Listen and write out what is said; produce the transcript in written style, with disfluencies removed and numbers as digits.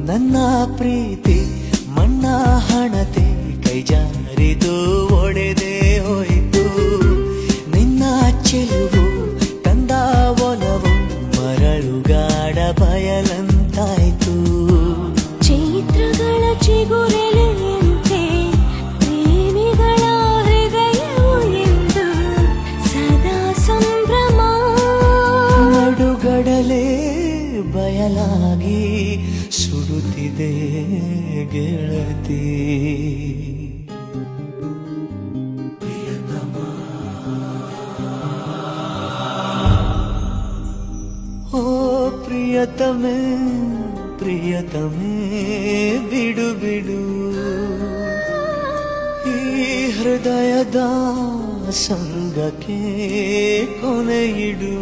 ನನ್ನ ಪ್ರೀತಿ ಮಣ್ಣ ಹಣತೆ ಕೈ ಜಾರಿದು ಒಡೆದೇ ಹೋಯಿತು ನಿನ್ನ ಚೆಲುವು ತಂದ ಒಲವು ಮರಳುಗಾಡ ಬಯಲಂತಾಯ್ತು ಚೈತ್ರಗಳ ಚಿಗುರೆಲೆಯಂತೆ ಪ್ರೇಮಿಗಳ ಹೃದಯವು ಎಂದು ಸದಾ ಸಂಭ್ರಮ ನಡುಗಡಲೇ ಬಯಲಾಗಿ ಸುಡುತ್ತಿದೆ ಗೆಳತಿ ಓ ಪ್ರಿಯತಮೆ ಪ್ರಿಯತಮೆ ಬಿಡು ಬಿಡು ಈ ಹೃದಯದ ಸಂಗಕ್ಕೆ ಕೊನೆಯಿಡು